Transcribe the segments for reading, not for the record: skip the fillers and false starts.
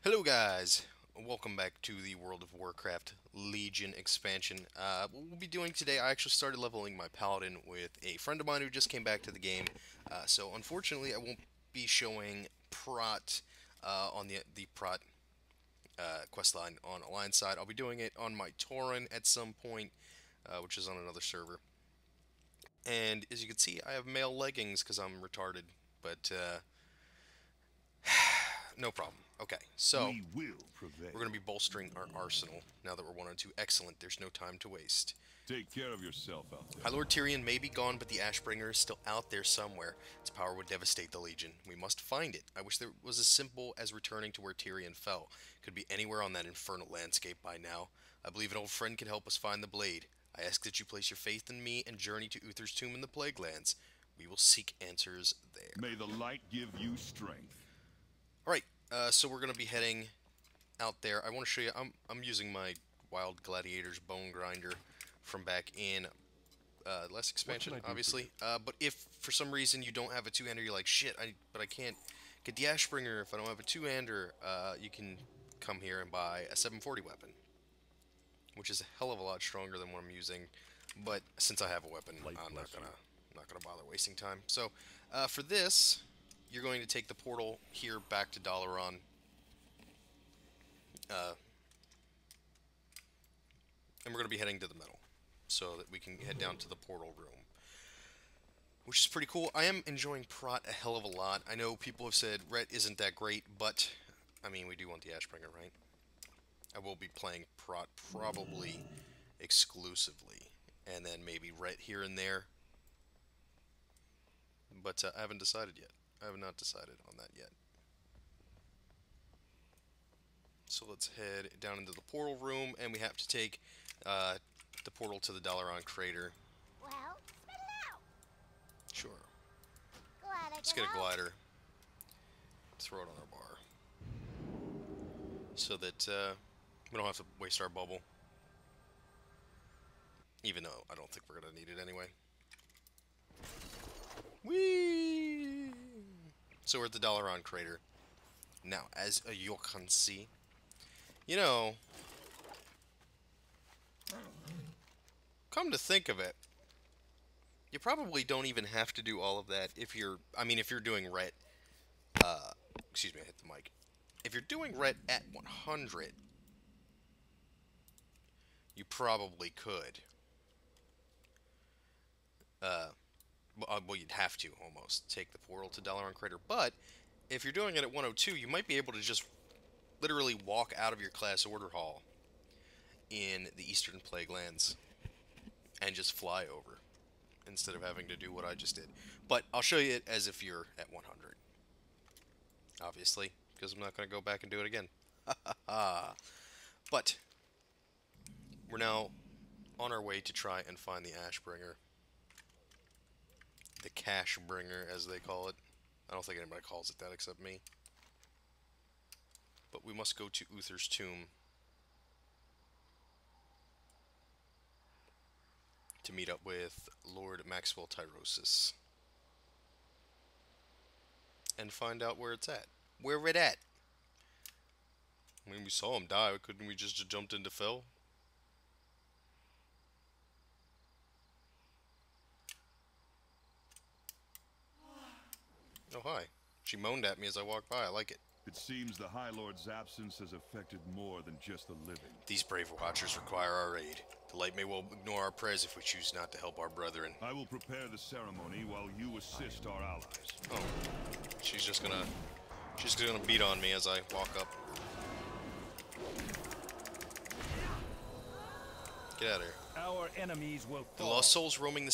Hello guys, welcome back to the World of Warcraft Legion expansion. What we'll be doing today, I actually started leveling my Paladin with a friend of mine who just came back to the game. So unfortunately I won't be showing Prot on the Prot questline on Alliance side. I'll be doing it on my Tauren at some point, which is on another server. And as you can see, I have male leggings because I'm retarded, but no problem. Okay, so We will we're prevail. going to be bolstering our arsenal now that we're 102. Excellent. There's no time to waste. Take care of yourself out High there. Lord Tyrion may be gone, but the Ashbringer is still out there somewhere. Its power would devastate the Legion. We must find it. I wish there was as simple as returning to where Tyrion fell. Could be anywhere on that infernal landscape by now. I believe an old friend can help us find the blade. I ask that you place your faith in me and journey to Uther's tomb in the Plague Lands. We will seek answers there. May the light give you strength. Alright, so we're going to be heading out there. I want to show you, I'm using my Wild Gladiator's Bone Grinder from back in last What can expansion, I do for obviously. But if for some reason you don't have a two-hander, you're like, shit, but I can't get the Ashbringer if I don't have a two-hander, you can come here and buy a 740 weapon, which is a hell of a lot stronger than what I'm using. But since I have a weapon, Light I'm bless not gonna bother wasting time. So for this, you're going to take the portal here back to Dalaran. Uh, and we're going to be heading to the middle so that we can head down to the portal room, which is pretty cool. I am enjoying Prot a hell of a lot. I know people have said Ret isn't that great, but I mean, we do want the Ashbringer, right? I will be playing Prot probably exclusively, and then maybe Ret here and there, but I haven't decided yet. I have not decided on that yet. So let's head down into the portal room, and we have to take uh, the portal to the Dalaran crater. Well, spit it out. Sure. Glad I Let's could get a help. glider. Throw it on our bar so that we don't have to waste our bubble. Even though I don't think we're going to need it anyway. Whee! So we're at the Dalaran crater. Now, as you can see, you know, come to think of it, you probably don't even have to do all of that if you're, I mean, if you're doing ret, excuse me, I hit the mic. If you're doing ret at 100, you probably could. Well, you'd have to almost take the portal to Dalaran Crater. But if you're doing it at 102, you might be able to just literally walk out of your class order hall in the Eastern Plague Lands and just fly over instead of having to do what I just did. But I'll show you it as if you're at 100, obviously, because I'm not going to go back and do it again. But we're now on our way to try and find the Ashbringer. The Cash Bringer, as they call it. I don't think anybody calls it that except me. But we must go to Uther's tomb to meet up with Lord Maxwell Tyrosus and find out where it's at. Where it at? I mean, we saw him die. Couldn't we just have jumped into Phil? Oh, hi. She moaned at me as I walked by. I like it. It seems the High Lord's absence has affected more than just the living. These brave watchers require our aid. The light may well ignore our prayers if we choose not to help our brethren. I will prepare the ceremony while you assist our allies. Oh, she's just gonna beat on me as I walk up. Get out of here. Our enemies will The fall. lost souls roaming the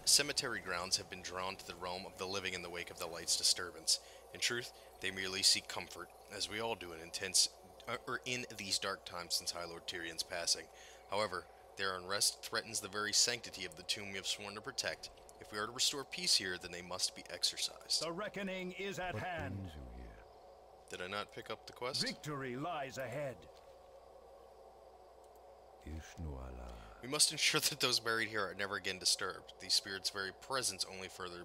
cemetery grounds have been drawn to the realm of the living in the wake of the light's disturbance. In truth, they merely seek comfort, as we all do in these dark times since High Lord Tyrion's passing. However, their unrest threatens the very sanctity of the tomb we have sworn to protect. If we are to restore peace here, then they must be exorcised. The reckoning is at hand. Did I not pick up the quest? Victory lies ahead. We must ensure that those buried here are never again disturbed. These spirits' very presence only further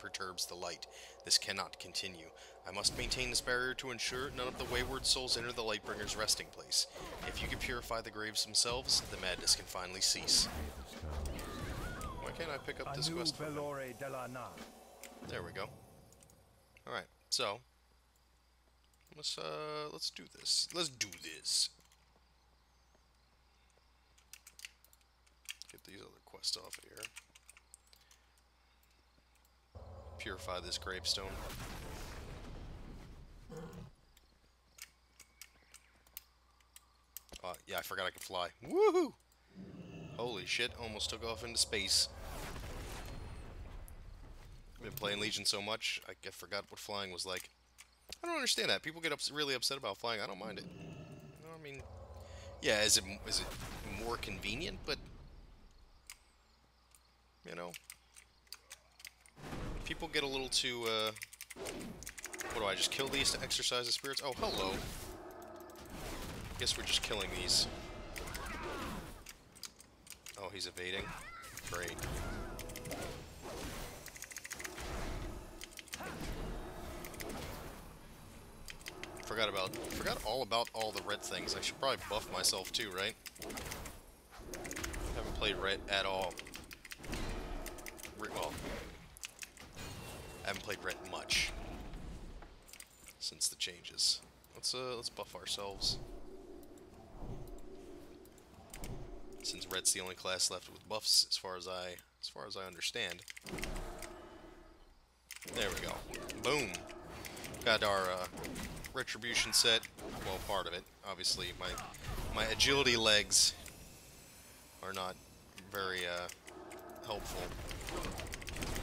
perturbs the light. This cannot continue. I must maintain this barrier to ensure none of the wayward souls enter the Lightbringer's resting place. If you can purify the graves themselves, the madness can finally cease. Why can't I pick up this quest from him? There we go. Alright, so let's do this. Let's do this. Get these other quests off of here. Purify this gravestone. Yeah, I forgot I could fly. Woohoo! Holy shit, almost took off into space. I've been playing Legion so much, I forgot what flying was like. I don't understand that. People get really upset about flying. I don't mind it. You know, I mean, yeah, is it more convenient? But, you know, people get a little too, what do I just kill these to exercise the spirits? Oh, hello. Guess we're just killing these. Oh, he's evading. Great. Forgot all about all the red things. I should probably buff myself too, right? Haven't played red at all. Well, I haven't played red much since the changes. Let's buff ourselves. Since red's the only class left with buffs, as far as I understand. There we go. Boom. Got our Retribution set. Well, part of it. Obviously, my agility legs are not very helpful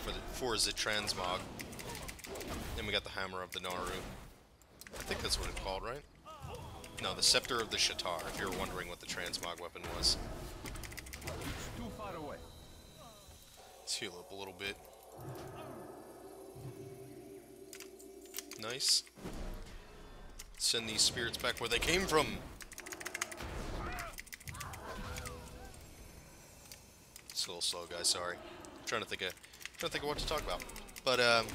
for the transmog. Then we got the Hammer of the Naru. I think that's what it's called, right? No, the Scepter of the Shatar, if you're wondering what the transmog weapon was. Too far away. Let's heal up a little bit. Nice. Send these spirits back where they came from. It's a little slow, guys. Sorry. I'm trying to think of what to talk about. But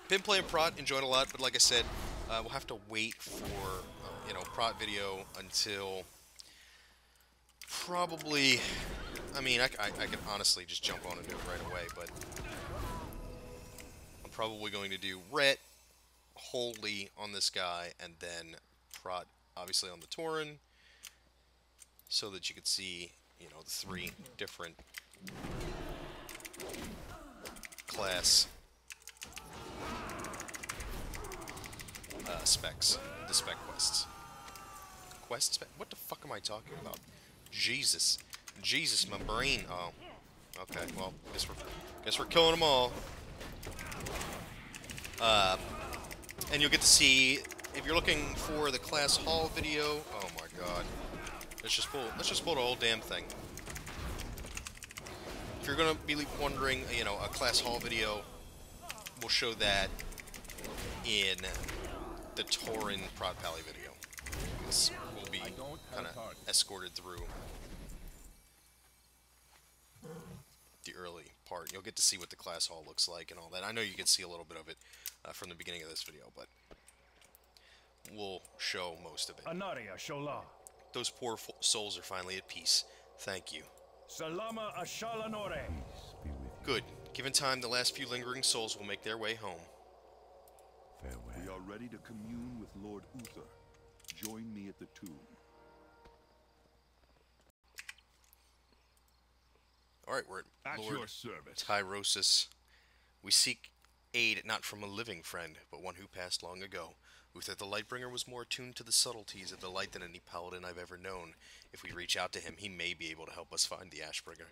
been playing Prot, enjoying a lot. But like I said, we'll have to wait for Prot video until probably. I mean, I can honestly just jump on and do it right away, but I'm probably going to do Ret wholly on this guy, and then Prot obviously on the Tauren, so that you could see, the three different class specs, the spec quests. Quest spec? What the fuck am I talking about? Jesus, my brain. Oh, okay. Well, guess we're killing them all. And you'll get to see, if you're looking for the class haul video. Oh my god. Let's just pull the whole damn thing. If you're gonna be wondering, a class haul video, we'll show that in the Tauren Prot Pally video. This will be kind of escorted through the early part. You'll get to see what the class haul looks like and all that. I know you can see a little bit of it from the beginning of this video, but we'll show most of it. Anaria Shola. Those poor souls are finally at peace. Thank you. Salama Ashalanore. Good. Given time, the last few lingering souls will make their way home. Farewell. We are ready to commune with Lord Uther. Join me at the tomb. Alright, we're at Lord your service. Tyrosus. We seek aid not from a living friend, but one who passed long ago. Uther the Lightbringer was more attuned to the subtleties of the light than any paladin I've ever known. If we reach out to him, he may be able to help us find the Ashbringer.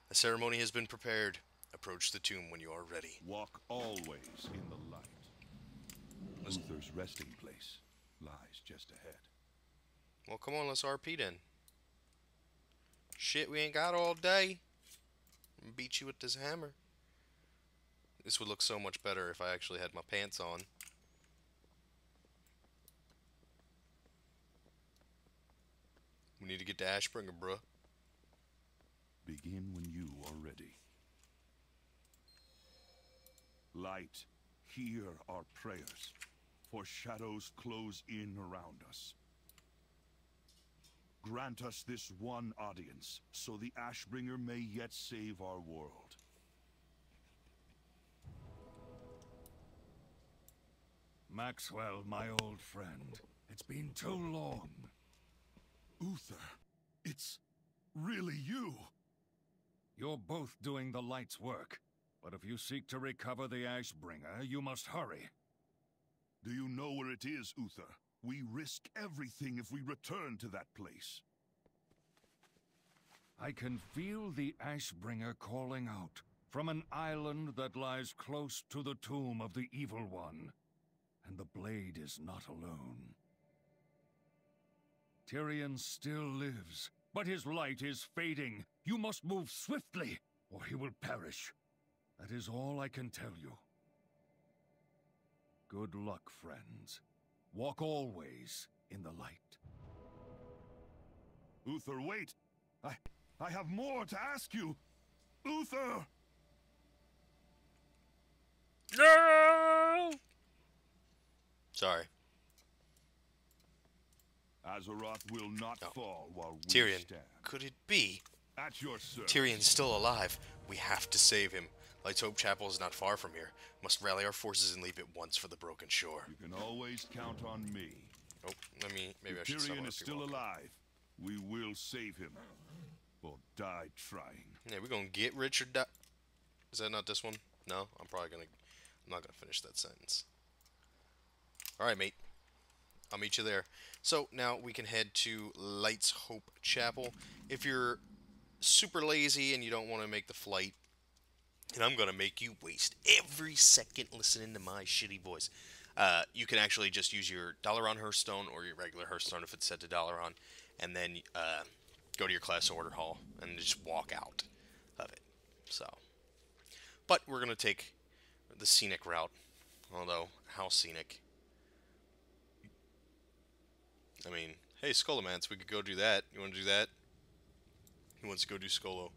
The ceremony has been prepared. Approach the tomb when you are ready. Walk always in the light. Uther's resting place lies just ahead. Well, come on, let's RP then. Shit, we ain't got all day. Beat you with this hammer. This would look so much better if I actually had my pants on. We need to get to Ashbringer, bruh. Begin when you are ready. Light, hear our prayers, for shadows close in around us. Grant us this one audience, so the Ashbringer may yet save our world. Maxwell, my old friend. It's been too long. Uther, it's really you. You're both doing the light's work. But if you seek to recover the Ashbringer, you must hurry. Do you know where it is, Uther? We risk everything if we return to that place. I can feel the Ashbringer calling out from an island that lies close to the tomb of the Evil One. And the blade is not alone. Tyrion still lives, but his light is fading. You must move swiftly, or he will perish. That is all I can tell you. Good luck, friends. Walk always in the light. Uther, wait! I have more to ask you! Uther! No! Sorry. Azeroth will not fall while we Tyrion, stand. could it be? At your service. Tyrion's still alive. We have to save him. Light's Hope Chapel is not far from here. Must rally our forces and leave at once for the Broken Shore. You can always count on me. Oh, maybe I should Tyrion summon is a few still more. alive. We will save him. Or die trying. Yeah, we're gonna get rich or die. Is that not this one? No, I'm not gonna finish that sentence. Alright, mate. I'll meet you there. So, now we can head to Light's Hope Chapel. If you're super lazy and you don't want to make the flight, and I'm gonna make you waste every second listening to my shitty voice, you can actually just use your Dalaran Hearthstone or your regular Hearthstone if it's set to Dalaran, and then go to your class order hall and just walk out of it. So, but we're gonna take the scenic route. Although, how scenic? I mean, hey, Skolomance, we could go do that. You want to do that? Who wants to go do Skolo?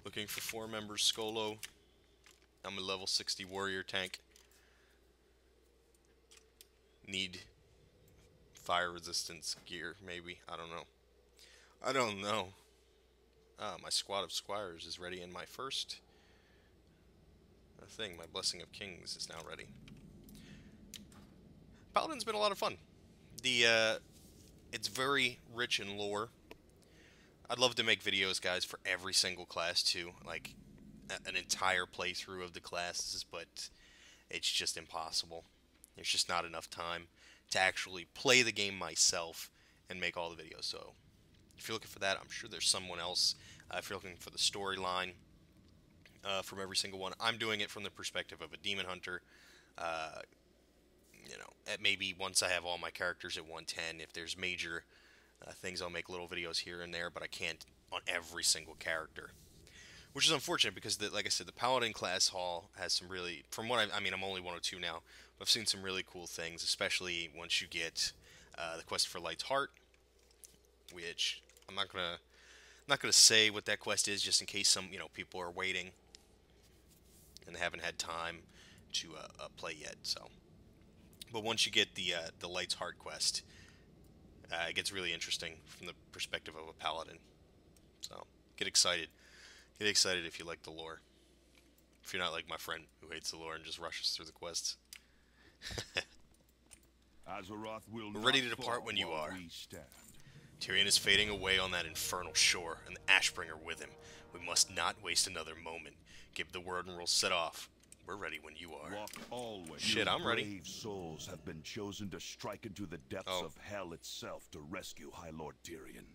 Looking for 4 members, Skolo. I'm a level 60 warrior tank. Need fire resistance gear, maybe. I don't know. My squad of squires is ready, and my first thing, my Blessing of Kings, is now ready. Paladin's been a lot of fun. It's very rich in lore. I'd love to make videos, guys, for every single class, too. Like, an entire playthrough of the classes, but it's just impossible. There's just not enough time to actually play the game myself and make all the videos. So, if you're looking for that, I'm sure there's someone else. If you're looking for the storyline from every single one, I'm doing it from the perspective of a demon hunter. You know, maybe once I have all my characters at 110, if there's major things, I'll make little videos here and there, but I can't on every single character. Which is unfortunate because, like I said, the Paladin class hall has some really, from what I mean, I'm only 102 now, but I've seen some really cool things, especially once you get the quest for Light's Heart, which I'm not gonna say what that quest is, just in case some people are waiting and they haven't had time to play yet. So, but once you get the Light's Heart quest, it gets really interesting from the perspective of a Paladin. So get excited. Get excited if you like the lore. If you're not like my friend who hates the lore and just rushes through the quests. Azeroth will We're ready to not depart fall when you while are. we stand. Tyrion is fading away on that infernal shore, and the Ashbringer with him. We must not waste another moment. Give the word and we'll set off. We're ready when you are. Walk always. Shit, Your I'm ready. brave souls have been chosen to strike into the depths Oh. of hell itself to rescue High Lord Tyrion.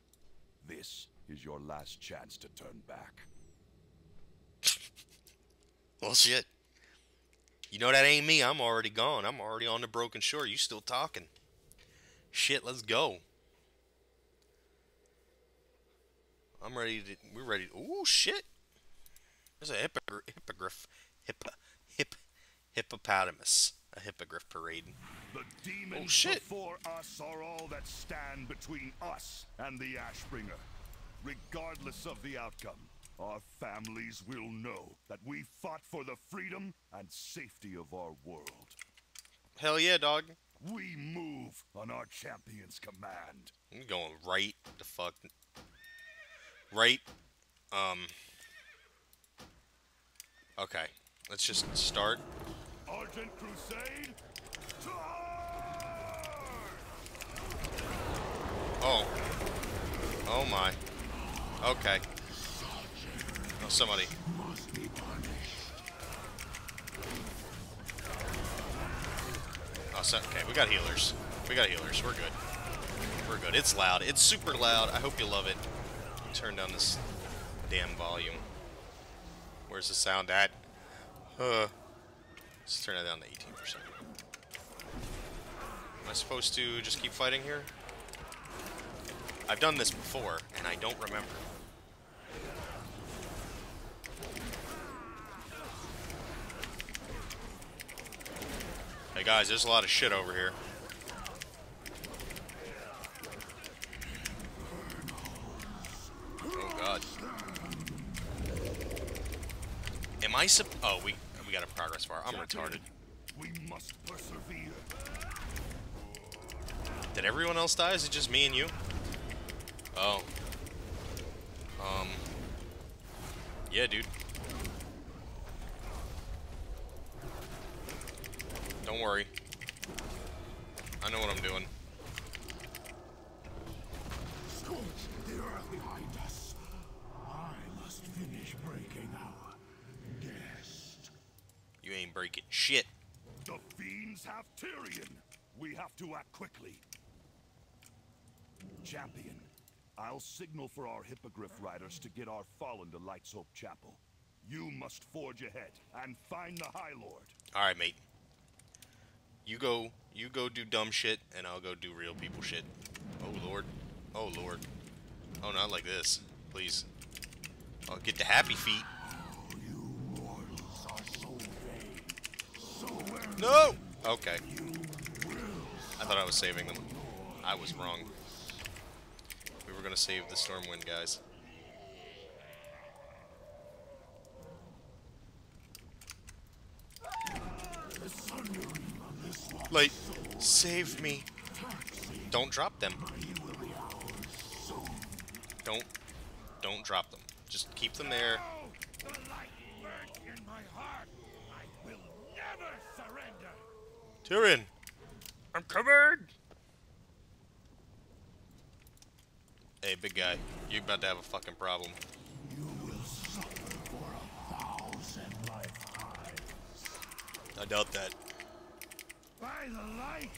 This is your last chance to turn back. Well, shit. You know that ain't me. I'm already gone. I'm already on the Broken Shore. You still talking. Shit, let's go. I'm ready to... We're ready to... Ooh, shit. There's a hippopotamus. A hippogriff parade. The demons shit. before us are all that stand between us and the Ashbringer. Regardless of the outcome, our families will know that we fought for the freedom and safety of our world. Hell yeah, dog. We move on our champion's command. I'm going right the fuck. Right. Okay. Let's just start. Argent Crusade, charge! Oh. Oh my. Okay. Oh, somebody. Oh, so, okay, we got healers. We got healers. We're good. We're good. It's loud. It's super loud. I hope you love it. Turn down this damn volume. Where's the sound at? Let's turn it down to 18%. Am I supposed to just keep fighting here? I've done this before, and I don't remember. Hey guys, there's a lot of shit over here. Oh god. Am I oh, we got a progress bar. I'm retarded. We must persevere. Did everyone else die? Is it just me and you? Oh. Yeah, dude. Don't worry. I know what I'm doing. Scorch the earth behind us. I must finish breaking our nest. You ain't breaking shit. The fiends have Tyrion. We have to act quickly. Champion, I'll signal for our Hippogriff riders to get our fallen to Light's Hope Chapel. You must forge ahead and find the High Lord. Alright, mate. You go do dumb shit, and I'll go do real people shit. Oh, Lord. Oh, Lord. Oh, not like this. Please. I'll get the happy feet. You mortals are so vain, so arrogant. No! Okay. I thought I was saving them. I was wrong. We were gonna save the Stormwind guys. Like, save me. Don't drop them. Don't drop them. Just keep them there. The light burns in my heart. I will never surrender. Tyrion! I'm coming! Hey, big guy. You about to have a fucking problem. You will suffer for 1,000 lifetimes. I doubt that. By the light.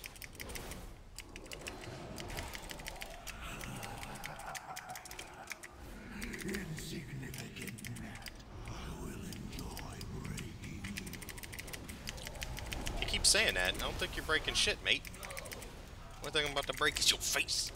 Insignificant. I will enjoy breaking you. You keep saying that. I don't think you're breaking shit, mate. One thing I'm about to break is your face.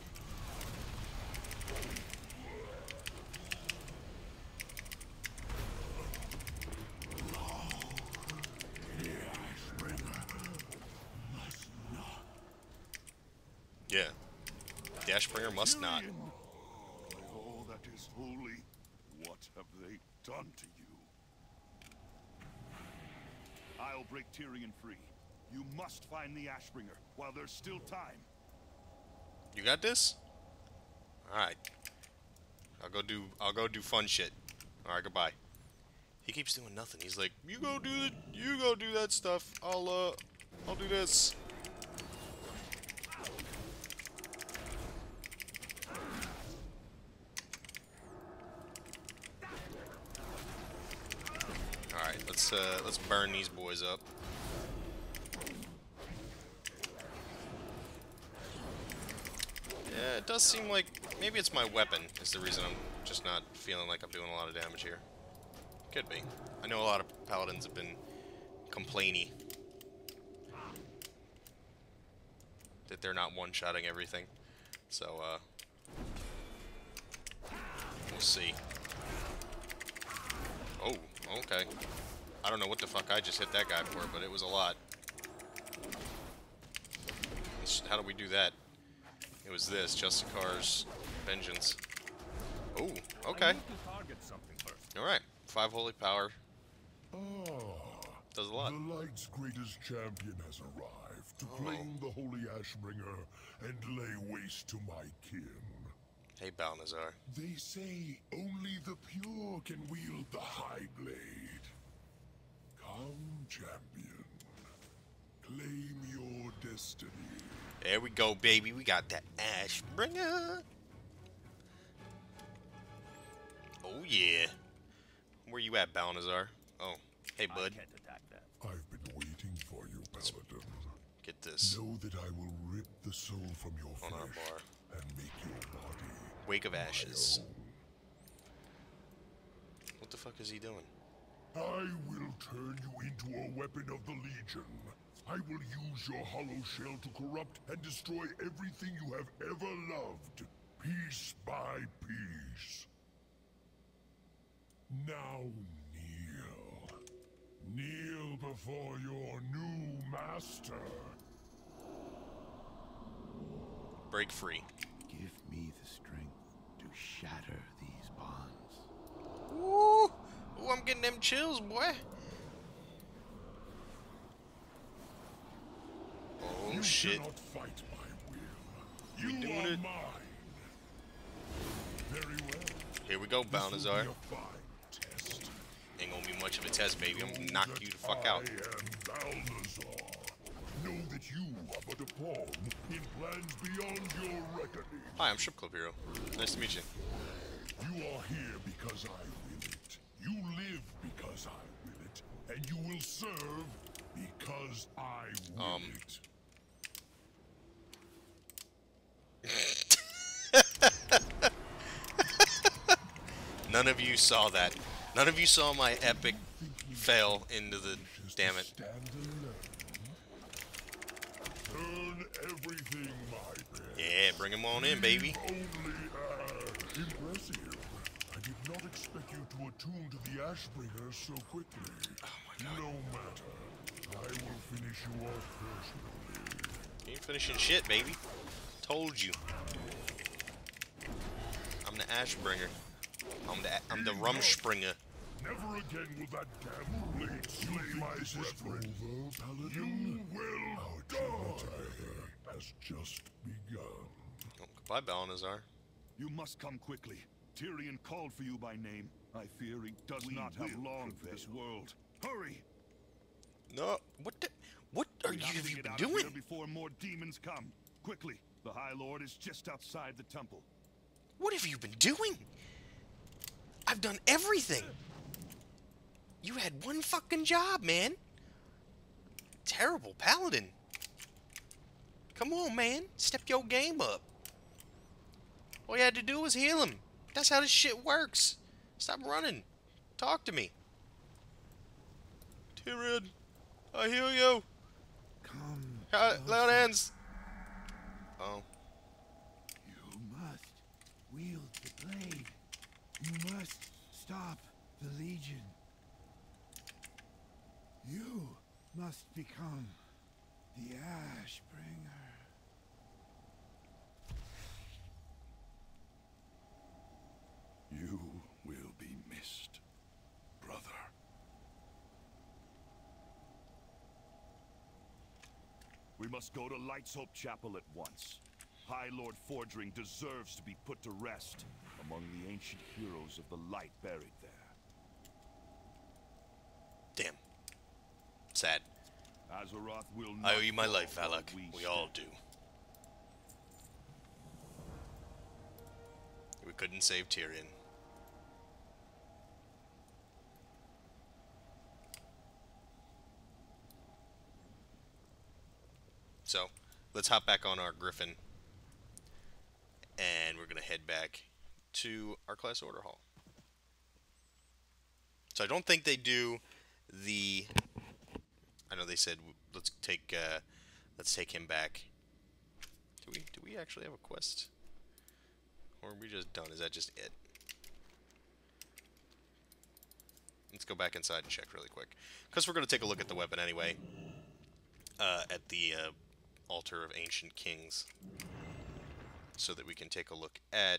Yeah. The Ashbringer must not. All that is holy, what have they done to you? I'll break Tyrion free. You must find the Ashbringer while there's still time. You got this? Alright. I'll go do fun shit. Alright, goodbye. He keeps doing nothing. He's like, you go do that stuff. I'll do this. Alright, let's burn these boys up. Yeah, it does seem like maybe it's my weapon is the reason I'm just not feeling like I'm doing a lot of damage here. Could be. I know a lot of paladins have been complainy that they're not one-shotting everything. So, we'll see. Oh, okay. I don't know what the fuck I just hit that guy for, but it was a lot. How do we do that? It was this, Justicar's Vengeance. Oh, okay. To target something first. Alright, 5 holy power. Ah, Does a lot. the Light's greatest champion has arrived to claim the Holy Ashbringer and lay waste to my kin. Hey, Balnazar. They say only the pure can wield the High Blade. Come, champion. Claim your destiny. There we go, baby. We got that Ashbringer. Oh, yeah. Where you at, Balnazar? Oh, hey, bud. I can't attack that. I've been waiting for you, Paladin. Get this. Know that I will rip the soul from your On our flesh bar. and make your body Wake of Ashes. my own. What the fuck is he doing? I will turn you into a weapon of the Legion. I will use your hollow shell to corrupt and destroy everything you have ever loved, piece by piece. Now kneel. Kneel before your new master. Break free. Give me the strength to shatter these bonds. Woo! Ooh, I'm getting them chills, boy. Oh, You shit. cannot fight my will. We You doing are it. mine. Very well. Here we go, This will Balnazar. be a fine test. Ain't gonna be much of a test, baby. I'm gonna Know knock that you the fuck out. I am Balnazar. Know that you are but a pawn in plans beyond your reckoning. Hi, I'm Strip Club Hero. Nice to meet you. You are here because I will it. You live because I will it. And you will serve because I will it. None of you saw that. None of you saw my epic fail into the... Damn it. Stand alone. Turn everything my best. Yeah, bring him on in, baby. Only ash. Impressive. I did not expect you to attune to the Ashbringer so quickly. Oh my god. No matter. I will finish you off personally. You ain't finishing shit, baby. Told you. I'm the Ashbringer. I'm the Rumspringer. Never again will that damn blade slay my brethren. You will die. Has just begun. Oh, goodbye, Balnazar. You must come quickly. Tyrion called for you by name. I fear he does not have long for this world. Hurry! No, what are We you, have have to you get been out of doing? here before more demons come. Quickly, the High Lord is just outside the temple. What have you been doing? I've done everything. You had one fucking job, man. Terrible Paladin. Come on, man. Step your game up. All you had to do was heal him. That's how this shit works. Stop running. Talk to me. Tyrion, I heal you. Come. Loud hands. Oh. You must wield the blade. You must stop the Legion. You must become the Ashbringer. You will be missed, brother. We must go to Light's Hope Chapel at once. High Lord Fordring deserves to be put to rest among the ancient heroes of the light buried there. Damn. Sad. Azeroth will not I owe you my fall life, while Alec. We all do. We couldn't save Tyrion. So, let's hop back on our Griffin. And we're going to head back to our class order hall. So I don't think they do the... I know they said let's take him back. Do we actually have a quest? Or are we just done? Is that just it? Let's go back inside and check really quick. Because we're going to take a look at the weapon anyway. At the Altar of Ancient Kings. So that we can take a look at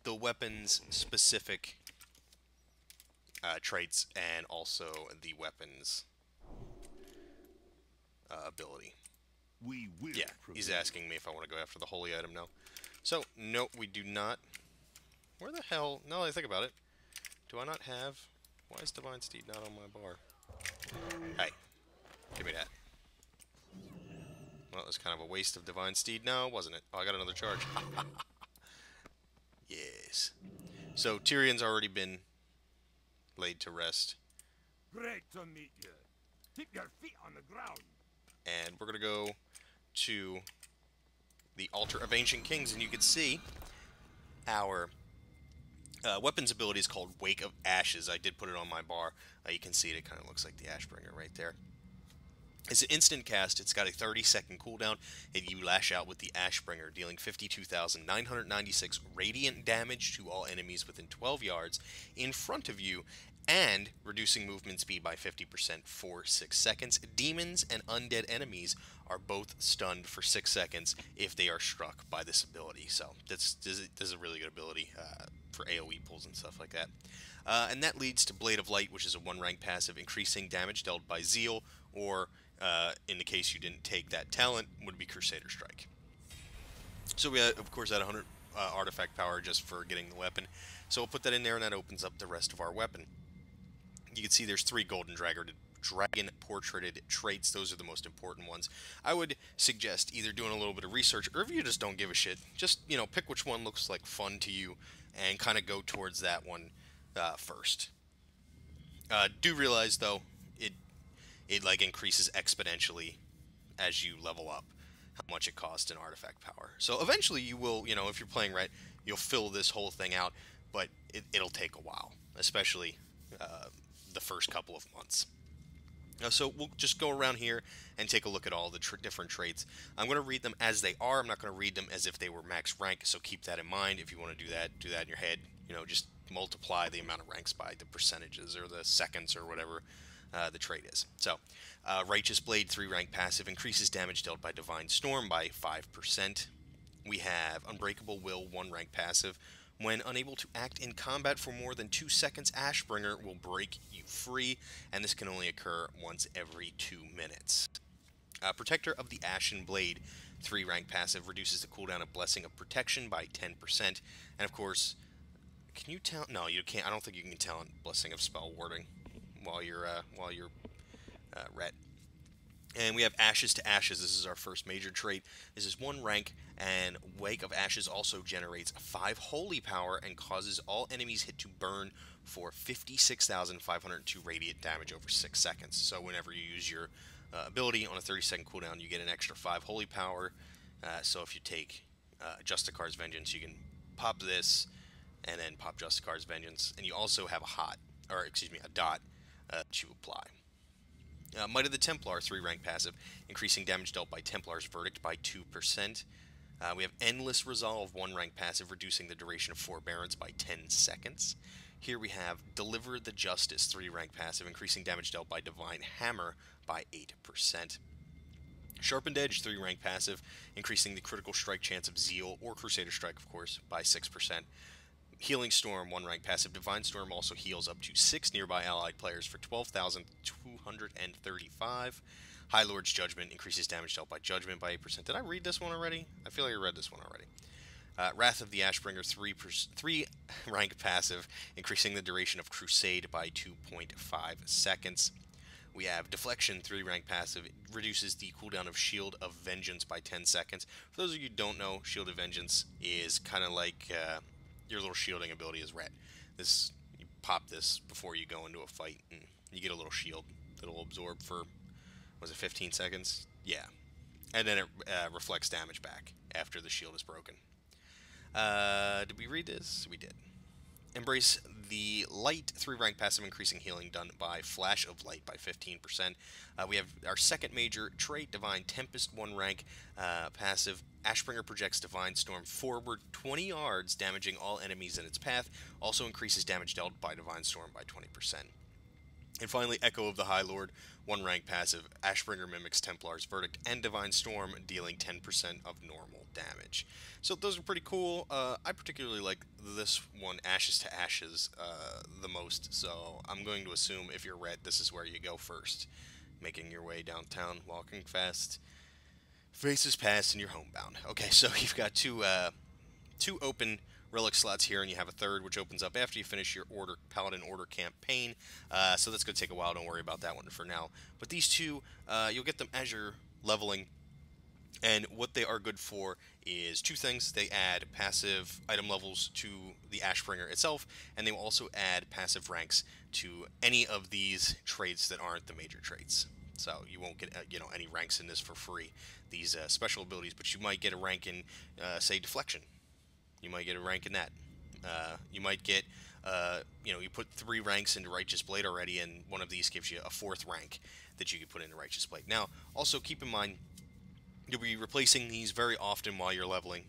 the weapon's specific traits and also the weapons ability. We will Yeah, he's prevail. asking me if I want to go after the holy item now. So, no, we do not. Where the hell? Now that I think about it, do I not have... Why is Divine Steed not on my bar? Hey, give me that. Well, it was kind of a waste of Divine Steed now, wasn't it? Oh, I got another charge. Yes. So, Tyrion's already been laid to rest. Great to meet you. Keep your feet on the ground. And we're going to go to the Altar of Ancient Kings, and you can see our weapons ability is called Wake of Ashes. I did put it on my bar. You can see it. It kind of looks like the Ashbringer right there. It's an instant cast. It's got a 30-second cooldown, and you lash out with the Ashbringer, dealing 52,996 radiant damage to all enemies within 12 yards in front of you, and reducing movement speed by 50% for 6 seconds. Demons and undead enemies are both stunned for 6 seconds if they are struck by this ability. So this is a really good ability for AoE pulls and stuff like that. And that leads to Blade of Light, which is a 1-rank passive, increasing damage dealt by Zeal, or in the case you didn't take that talent, would be Crusader Strike. So we, of course, had 100 artifact power just for getting the weapon. So we'll put that in there, and that opens up the rest of our weapon. You can see there's 3 golden dragon portraited traits. Those are the most important ones. I would suggest either doing a little bit of research, or if you just don't give a shit, just, you know, pick which one looks like fun to you and kind of go towards that one first. Do realize, though, it like increases exponentially as you level up how much it costs in artifact power. So eventually you will, you know, if you're playing right, you'll fill this whole thing out, but it'll take a while, especially the first couple of months. So we'll just go around here and take a look at all the different traits. I'm going to read them as they are. I'm not going to read them as if they were max rank, so keep that in mind. If you want to do that in your head. You know, just multiply the amount of ranks by the percentages or the seconds or whatever the trait is. So, Righteous Blade, 3-rank passive, increases damage dealt by Divine Storm by 5%. We have Unbreakable Will, 1-rank passive. When unable to act in combat for more than 2 seconds, Ashbringer will break you free, and this can only occur once every 2 minutes. Protector of the Ashen Blade, 3-rank passive, reduces the cooldown of Blessing of Protection by 10%. And of course, can you tell? No, you can't. I don't think you can talent Blessing of Spell Warding while you're ret. And we have Ashes to Ashes. This is our first major trait. This is 1 rank, and Wake of Ashes also generates 5 holy power and causes all enemies hit to burn for 56,502 radiant damage over 6 seconds. So whenever you use your ability on a 30-second cooldown, you get an extra 5 holy power. So if you take Justicar's Vengeance, you can pop this and then pop Justicar's Vengeance, and you also have a dot that you apply. Might of the Templar, 3-rank passive, increasing damage dealt by Templar's Verdict by 2%. We have Endless Resolve, 1-rank passive, reducing the duration of Forbearance by 10 seconds. Here we have Deliver the Justice, 3-rank passive, increasing damage dealt by Divine Hammer by 8%. Sharpened Edge, 3-rank passive, increasing the critical strike chance of Zeal, or Crusader Strike, of course, by 6%. Healing Storm, 1-rank passive. Divine Storm also heals up to 6 nearby allied players for 12,235. High Lord's Judgment increases damage dealt by Judgment by 8%. Did I read this one already? I feel like I read this one already. Wrath of the Ashbringer, 3-rank passive, increasing the duration of Crusade by 2.5 seconds. We have Deflection, 3-rank passive, reduces the cooldown of Shield of Vengeance by 10 seconds. For those of you who don't know, Shield of Vengeance is kind of like your little shielding ability is ret. You pop this before you go into a fight, and you get a little shield that'll absorb for, was it 15 seconds? Yeah. And then it reflects damage back after the shield is broken. Did we read this? We did. Embrace the Light, 3-rank passive, increasing healing done by Flash of Light by 15%. We have our second major trait, Divine Tempest, 1-rank passive. Ashbringer projects Divine Storm forward 20 yards, damaging all enemies in its path. Also increases damage dealt by Divine Storm by 20%. And finally, Echo of the High Lord, 1 rank passive. Ashbringer mimics Templar's Verdict and Divine Storm, dealing 10% of normal damage. So those are pretty cool. I particularly like this one, Ashes to Ashes, the most. So I'm going to assume if you're red, this is where you go first. Making your way downtown, walking fast. Faces past and you're homebound. Okay, so you've got two open relic slots here, and you have a third which opens up after you finish your Paladin Order campaign. So that's going to take a while. Don't worry about that one for now. But these two, you'll get them as you're leveling. And what they are good for is 2 things. They add passive item levels to the Ashbringer itself, and they will also add passive ranks to any of these traits that aren't the major traits. So you won't get any ranks in this for free, these special abilities, but you might get a rank in, say, Deflection. You might get a rank in that. You might get, you put 3 ranks into Righteous Blade already, and one of these gives you a 4th rank that you can put into Righteous Blade. Now, also keep in mind, you'll be replacing these very often while you're leveling,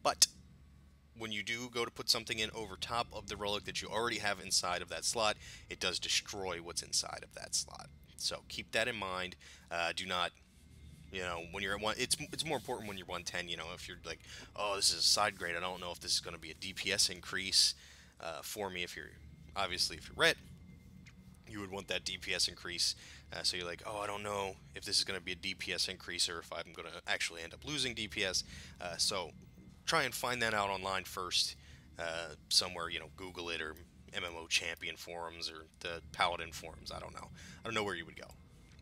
but when you do go to put something in over top of the relic that you already have inside of that slot, it does destroy what's inside of that slot. So keep that in mind. Do not, when you're at one, it's more important when you're 110. If you're like, oh, this is a side grade, I don't know if this is going to be a DPS increase for me. If you're red, you would want that DPS increase. So you're like, oh, I don't know if this is going to be a DPS increase or if I'm going to actually end up losing DPS. So try and find that out online first, somewhere, Google it, or MMO Champion forums, or the Paladin forums. I don't know where you would go,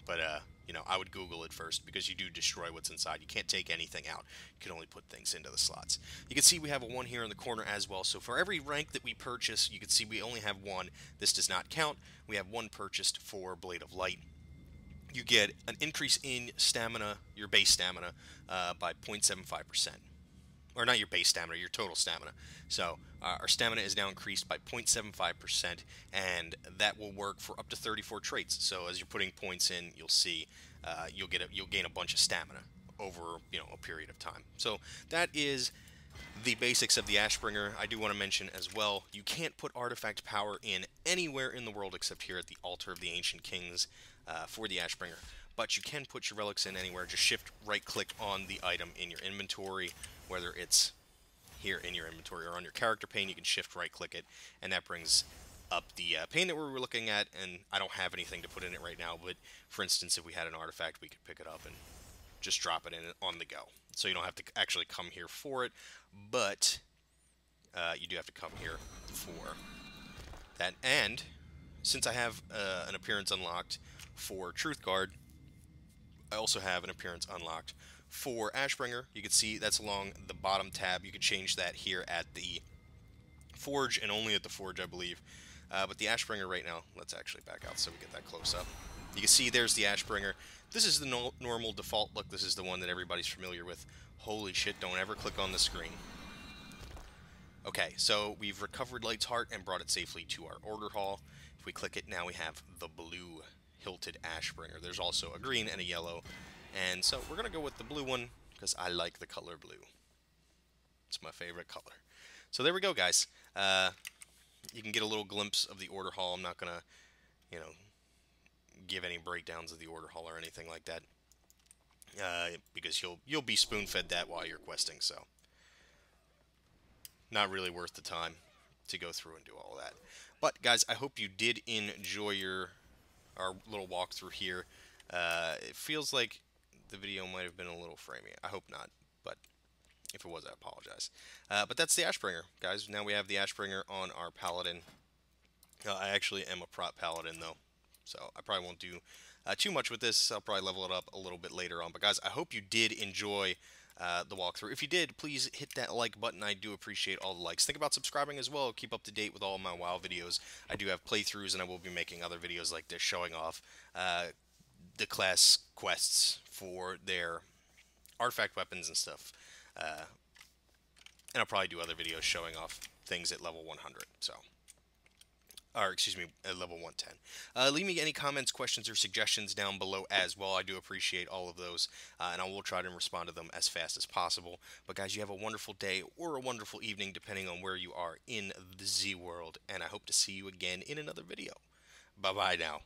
but I would Google it first, because you do destroy what's inside. You can't take anything out. You can only put things into the slots. You can see we have a 1 here in the corner as well. So for every rank that we purchase, you can see we only have 1. This does not count. We have 1 purchased for Blade of Light. You get an increase in stamina, your base stamina, by 0.75%. Or not your base stamina, your total stamina. So our stamina is now increased by 0.75%, and that will work for up to 34 traits. So as you're putting points in, you'll see you'll gain a bunch of stamina over a period of time. So that is the basics of the Ashbringer. I do want to mention as well, you can't put artifact power in anywhere in the world except here at the Altar of the Ancient Kings for the Ashbringer. But you can put your relics in anywhere. Just shift right-click on the item in your inventory, whether it's here in your inventory or on your character pane. You can shift right-click it, and that brings up the pane that we were looking at. And I don't have anything to put in it right now, but for instance, if we had an artifact, we could pick it up and just drop it in on the go. So you don't have to actually come here for it, but you do have to come here for that. And since I have an appearance unlocked for Truthguard, I also have an appearance unlocked for Ashbringer. You can see that's along the bottom tab. You can change that here at the Forge, and only at the Forge, I believe. But the Ashbringer right now, let's actually back out so we get that close up. You can see there's the Ashbringer. This is the normal default look. This is the one that everybody's familiar with. Holy shit, don't ever click on the screen. Okay, so we've recovered Light's Heart and brought it safely to our order hall. If we click it, now we have the blue hilted Ashbringer. There's also a green and a yellow, and so we're gonna go with the blue one because I like the color blue. It's my favorite color. So there we go, guys. You can get a little glimpse of the order hall. I'm not gonna, give any breakdowns of the order hall or anything like that, because you'll be spoon-fed that while you're questing. So not really worth the time to go through and do all that. But guys, I hope you did enjoy our little walkthrough here. It feels like the video might have been a little framey. I hope not, but if it was, I apologize. But that's the Ashbringer, guys. Now we have the Ashbringer on our Paladin. I actually am a prop Paladin, though, so I probably won't do too much with this. I'll probably level it up a little bit later on. But guys, I hope you did enjoy the walkthrough. If you did, please hit that like button. I do appreciate all the likes. Think about subscribing as well. Keep up to date with all my WoW videos. I do have playthroughs, and I will be making other videos like this showing off the class quests for their artifact weapons and stuff. And I'll probably do other videos showing off things at level 100. Or excuse me, at level 110. Leave me any comments, questions, or suggestions down below as well. I do appreciate all of those, and I will try to respond to them as fast as possible. But guys, you have a wonderful day or a wonderful evening, depending on where you are in the Z world, and I hope to see you again in another video. Bye-bye now.